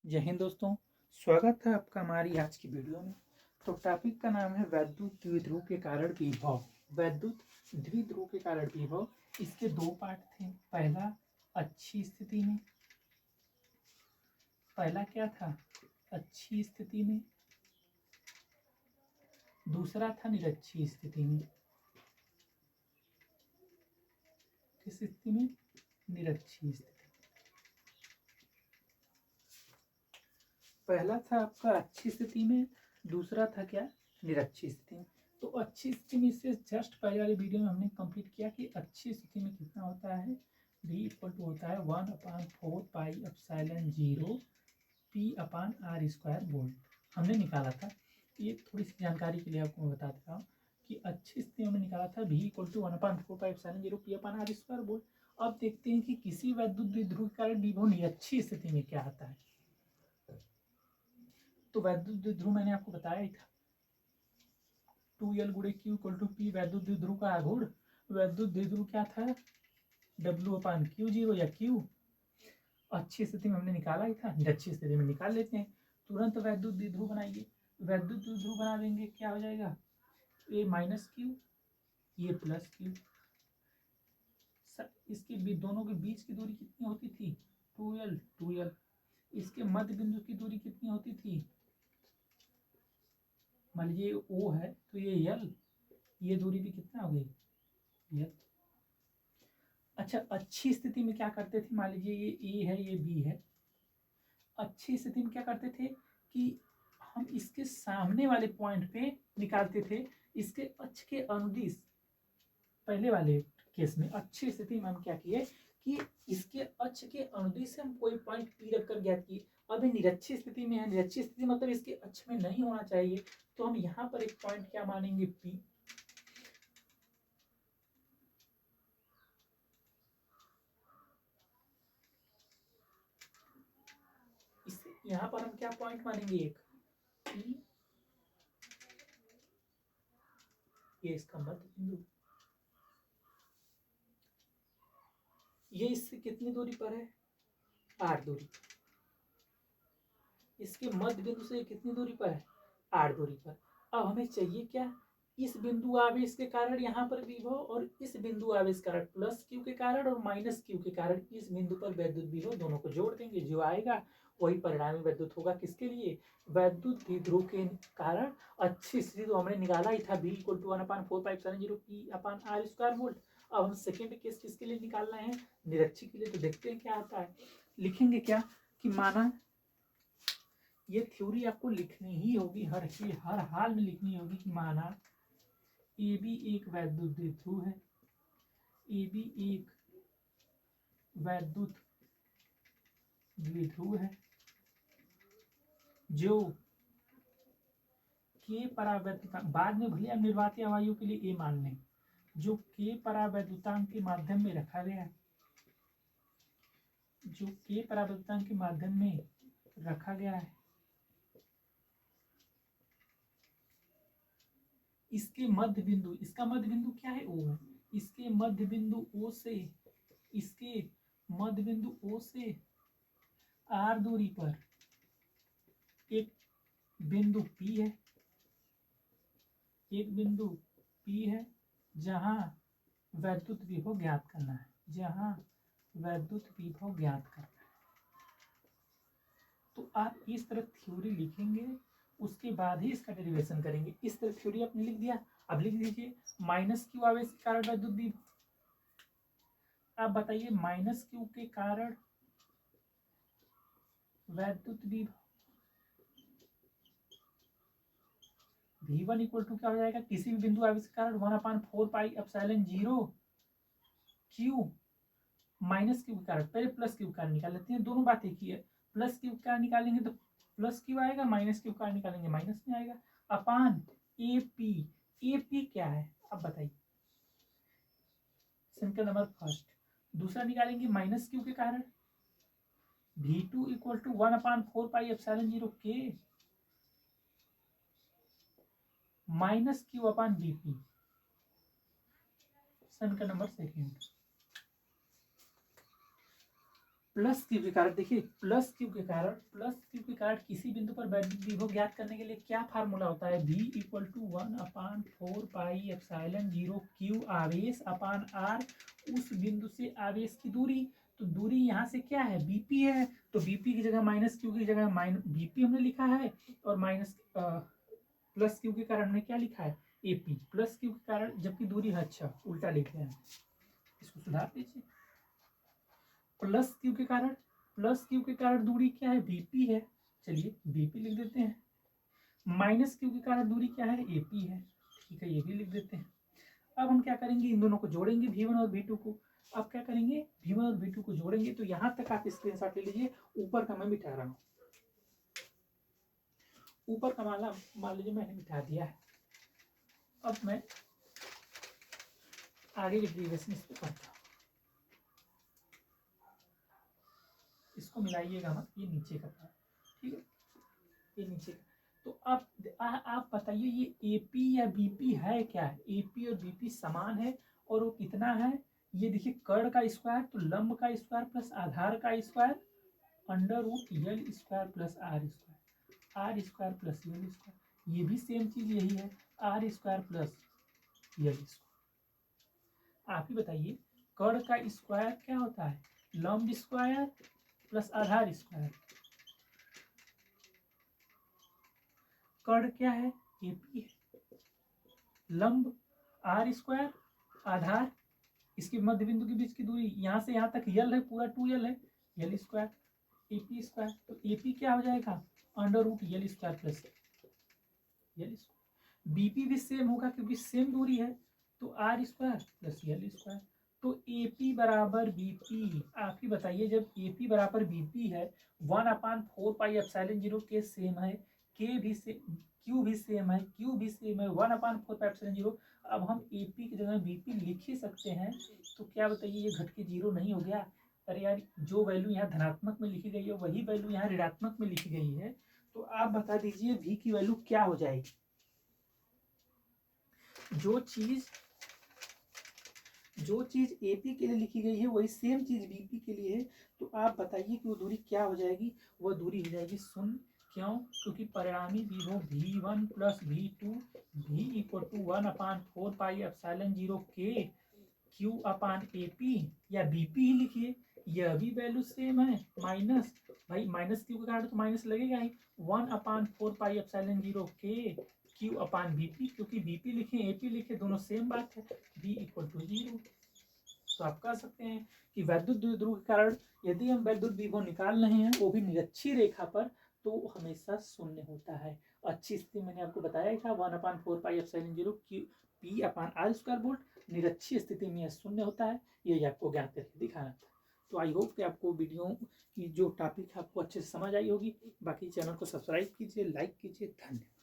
जय हिंद दोस्तों, स्वागत है आपका हमारी आज की वीडियो में। तो टॉपिक का नाम है वैद्युत द्विध्रुव के कारण विभव। वैद्युत द्विध्रुव के कारण विभव। इसके दो पार्ट थे। पहला अच्छी स्थिति में, पहला क्या था? अच्छी स्थिति में। दूसरा था निरक्षी स्थिति में। किस स्थिति में? निरक्षी स्थिति। पहला था आपका अच्छी स्थिति में, दूसरा था क्या? निरक्षी स्थिति में। तो अच्छी स्थिति में से जस्ट पहले वाली वीडियो में हमने कंप्लीट किया कि अच्छी स्थिति में कितना होता है, v इक्वल टू होता है 1/4 पाई एप्सिलॉन 0 p/r² वोल्ट हमने निकाला था। ये थोड़ी सी जानकारी के लिए आपको मैं बता देता हूँ कि अच्छी स्थिति में हमने निकाला था v equal to 1/4 pi epsilon 0 p/r² volt. अब देखते हैं कि किसी वैद्युत द्विध्रुव के कारण विभव निरक्षी स्थिति में क्या आता है। तो वैद्युत द्विध्रुव मैंने आपको बताया ही था, 2L गुणे Q इक्वल टू P वैद्युत द्विध्रुव का आघूर्ण। वैद्युत द्विध्रुव क्या था? W/Q0 या Q। अच्छी स्थिति में हमने निकाला ही था, निरक्षी स्थिति में निकाल लेते हैं। तुरंत वैद्युत द्विध्रुव बनाइए। वैद्युत द्विध्रुव बना देंगे, क्या हो जाएगा? A माइनस क्यू, ये प्लस क्यू। इसके दोनों के बीच की दूरी कितनी होती थी? 2L। इसके मध्य बिंदु की दूरी कितनी होती थी? मान लीजिए O है तो ये L, ये दूरी भी कितना हो गई? L। अच्छा, अच्छी स्थिति में क्या करते थे? मान लीजिए ये A है, ये B है। अच्छी स्थिति में क्या करते थे कि हम इसके सामने वाले पॉइंट पे निकालते थे, इसके अक्ष के अनुदिश। पहले वाले केस में अच्छी स्थिति में हम क्या किए कि इसके अक्ष के अनुदिश हम कोई पॉइंट P रखकर ज्ञात किए। अभी निरक्षी स्थिति में है, निरक्षी स्थिति मतलब इसके अक्ष में नहीं होना चाहिए, तो हम यहाँ पर एक पॉइंट क्या मानेंगे? P। यहाँ पर हम क्या पॉइंट मानेंगे? एक P, ये इसका मध्य बिंदु। ये इससे कितनी दूरी पर है? R दूरी। इसके मध्य बिंदु से कितनी दूरी पर है? R दूरी पर। अब हमें चाहिए क्या? इस बिंदु आवेश के कारण यहाँ पर विभव, और इस बिंदु आवेश के कारण प्लस क्यू के कारण और माइनस क्यू के कारण इस बिंदु पर वैद्युत विभव, दोनों को जोड़ देंगे। जो आएगा वही परिणामी वैद्युत होगा। किसके लिए? वैद्युत द्विध्रुव के कारण अच्छी स्थिति तो हमने निकाला ही था, v equal to 1/4 pi epsilon 0 p/r² volt. अब हम सेकेंड केस किसके लिए निकालना है? निरक्षी के लिए। तो देखते हैं क्या आता है। लिखेंगे क्या कि माना, ये थ्योरी आपको लिखनी ही होगी, हर हाल में लिखनी होगी कि माना AB एक वैद्युत द्विध्रुव है। AB एक वैद्युत द्विध्रुव है जो K परावैद्युतांक, बाद में भले हम निर्वाती अवयव के लिए A मान लें, जो K परावैद्युतांक के माध्यम में रखा गया है, जो K परावैद्युतांक के माध्यम में रखा गया है, इसके मध्य बिंदु, इसका मध्य बिंदु क्या है? O है। इसके मध्य बिंदु O से, इसके मध्य बिंदु O से R दूरी पर एक बिंदु P है, एक बिंदु P है जहां वैद्युत विभव ज्ञात करना है, जहां वैद्युत विभव ज्ञात करना है। तो आप इस तरह थ्योरी लिखेंगे, उसके बाद ही इसका डेरिवेशन करेंगे। इस तरह थ्योरी आपने लिख दिया। अब लिख दीजिए माइनस क्यू आवेश के कारण वैद्युत विभव। आप बताइए माइनस क्यू के कारण वैद्युत विभव V1 इक्वल टू क्या हो जाएगा? किसी भी बिंदु आवेश के कारण 1/4 pi epsilon 0 Q minus Q के कारण। पहले प्लस क्यू का निकाल लेते हैं, दोनों बात एक ही है। प्लस क्यू का निकालेंगे तो प्लस क्यू आएगा, माइनस क्यू का निकालेंगे माइनस में आएगा, अपान AP। AP क्या है अब बताइए? समीकरण नंबर फर्स्ट। दूसरा निकालेंगे माइनस क्यू के कारण, V2 equal to 1/4 pi epsilon 0 K minus q upon BP। समीकरण नंबर सेकेंड। प्लस क्यू के कारण, देखिए प्लस क्यू के कारण किसी बिंदु पर वैद्युत विभव ज्ञात करने के लिए क्या फार्मूला होता है, V इक्वल टू 1/4πε0 क्यू आवेश अपान R उस बिंदु से आवेश की दूरी। तो दूरी यहाँ से क्या है, बीपी है, तो बीपी की जगह माइनस क्यू की जगह बीपी हमने लिखा है, और माइनस प्लस क्यू के कारण हमने क्या लिखा है, एपी प्लस क्यू के कारण, जबकि दूरी है, अच्छा उल्टा लिखे हैं, इसको सुधार दीजिए। प्लस क्यू के कारण दूरी क्या है, बीपी है, चलिए बीपी लिख देते हैं। माइनस क्यू के कारण दूरी क्या है, एपी है, ठीक है, ये भी लिख देते हैं। अब हम क्या करेंगे, इन दोनों को जोड़ेंगे, V1 और V2 को। अब क्या करेंगे, V1 और V2 को जोड़ेंगे, तो यहां तक आप स्क्रीनशॉट ले लीजिए, ऊपर का मैं मिटा रहा हूं, ऊपर का माला मान लीजिए मैंने मिटा दिया है। अब मैं आगे की डेरिवेशन इस पर करता हूँ, इसको मिलाइएगा मत, ये नीचे का था, ठीक है, ये नीचे का। तो अब आप बताइए ये एपी या बीपी है क्या, एपी और बीपी समान है, और वो कितना है, ये देखिए कर्ण का स्क्वायर, तो लंब का स्क्वायर प्लस आधार का square under root L square plus R square plus L square, ये भी सेम चीज यही है, R square plus L square. आप ही बताइए कर्ण का स्क्वायर क्या होता है, लंब स्क्वायर प्लस आधार स्क्वायर, कर्ण क्या है, एपी है, लंब आर स्क्वायर, आधार इसके मध्य बिंदु के बीच की दूरी यहाँ से यहाँ तक यल है, पूरा 2l है, यल स्क्वायर, एपी स्क्वायर, तो एपी क्या हो जाएगा, under root L square plus L square. BP भी सेम होगा क्योंकि सेम दूरी है, तो R square plus L square. तो एपी बराबर बीपी, आप ही बताइए जब एपी बराबर बीपी है, 1/4πε0 के सेम है, के भी सेम, क्यू भी सेम है, 1/4πε0। अब हम एपी की जगह बीपी लिख ही सकते हैं, तो क्या बताइए ये घट के जीरो नहीं हो गया, अरे यार जो वैल्यू यहाँ धनात्मक में लिखी गई है वही वैल्यू यहाँ ऋणात्मक में लिखी गई है, तो आप बता दीजिए v की वैल्यू क्या हो जाएगी। जो चीज एपी के लिए लिखी गई है वही सेम चीज बीपी के लिए है, तो आप बताइए कि वो दूरी क्या हो जाएगी, वो दूरी हो जाएगी 0। क्यों, क्योंकि परिणामी विभव V1 plus V2 V equal to 1/4πε0 के क्यू अपान एपी या बीपी ही लिखिए, यह भी वैल्यू सेम है, माइनस, भाई माइनस क्यू के कारण तो माइनस लगेगा ही, 1/4πε0 के क्यू अपान बीपी, क्योंकि बीपी लिखे एपी लिखे दोनों सेम बात है, V इक्वल टू 0। तो आप कह सकते हैं कि वैद्युत द्विध्रुव के कारण यदि हम वैद्युत विभव निकाल रहे हैं वो भी निरक्षीय रेखा पर, तो हमेशा शून्य होता है। अच्छी स्थिति मैंने आपको बताया था 1/4πε0 P upon R square volt, निरक्षीय स्थिति में शून्य होता है, यही आपको ज्ञात करके दिखाना था। तो आई होप कि आपको वीडियो की जो टॉपिक है आपको अच्छे से समझ आई होगी। बाकी चैनल को सब्सक्राइब कीजिए, लाइक कीजिए, धन्यवाद।